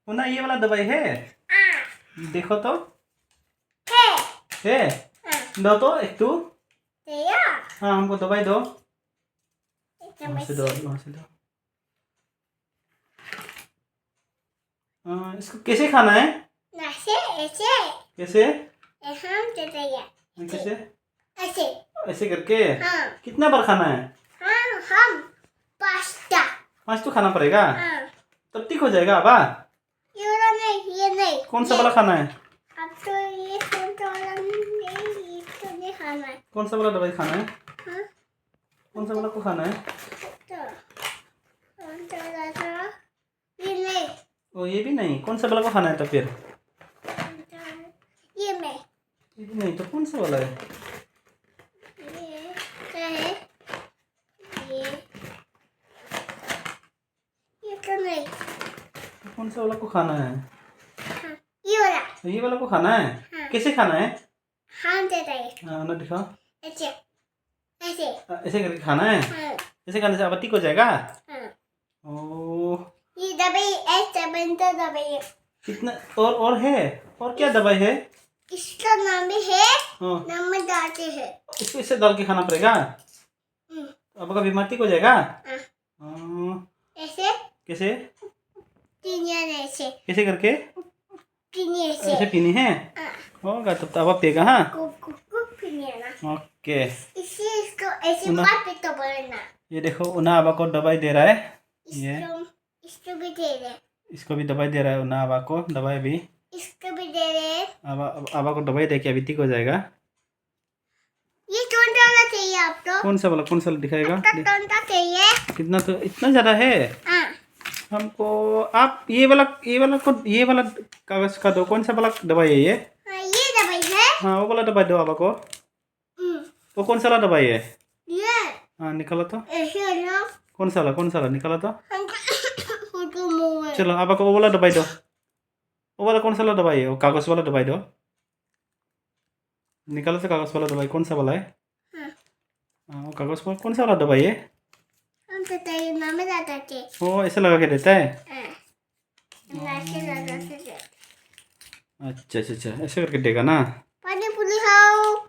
मुन्ना ये वाला दवाई है? देखो तो। है? दो तो एक तो। हाँ हमको दवाई दो। वहाँ से दो। इसको कैसे खाना है? कैसे? कैसे? ऐसे करके? कितना बार खाना है? 5 तो खाना पड़ेगा। तब ठीक हो जाएगा अबा। ये नहीं कौन सा वाला खाना है? अब तो ये नहीं खाना है। कौन सा वाला दवाई खाना है? हाँ? कौन सा वाला को खाना है? ये नहीं। ओ ये भी नहीं। कौन सा वाला को खाना है तो फिर? ये नहीं। ये भी नहीं तो कौन सा वाला है? ये क्या है? ये तो नहीं। तो कौन सा वाला को खाना है? हाँ, ये वाला। तो ये वाला को खाना है? हाँ। कैसे खाना है? हाँ दे रहे। हाँ ना दिखाओ। ऐसे ऐसे। ऐसे करके खाना है? हाँ ऐसे खाने से अब ठीक हो जाएगा? हाँ। ओ ये दवाई ऐसे बनता दवाई है। कितना और है? और क्या दवाई है? इसका नाम भी है। हाँ नमक डालते हैं। इसको इससे डाल के खाना पड़ेगा। अब का बीमार ठीक हो जाएगा? हाँ। ऐसे कैसे? ऐसे कैसे करके? ऐसे ऐसे पीनी है? होगा तब तो अब पिएगा। हाँ ओके। इसको ऐसे उन्ना- पापे तो बोलना। ये देखो उन्ना आबा को दवाई दे रहा है। ये इसको भी दे रहे। इसको भी दवाई दे रहा है उन्ना आबा को दवाई भी। इसको भी दे रहे। आबा को दवाई दे के अभी ठीक हो जाएगा। ये कौन सा चाहिए आपको? कौन सा वाला दिखाएगा? कौन सा चाहिए? कितना तो इतना ज़्यादा है। हाँ हमको आप ये वाला कागज का दो। कौन सा वाला दवाई है ये? हाँ, ये दवाई है। हाँ वो वाला दवाई दो आबा को। वो कौन सा वाला दवाई है? ये हाँ निकालो तो। ऐसे ना कौन सा वाला निकालो तो। हमको मुंह में। चलो आबा को वो वाला दवाई दो। वो वाला कौन सा वाला दवाई है? वो कागज वाला दवाई दो। निकालो तो कागज वाला दवाई कौन सा वाला है? हाँ वो कागज वाला कौन सा वाला दवाई है? हम तो तेरे नाम में जाता थे। वो ऐसे लगा के देता है। ऐसे लगा के। अच्छा ऐसे करके देगा ना। पानी पूरी खाओ।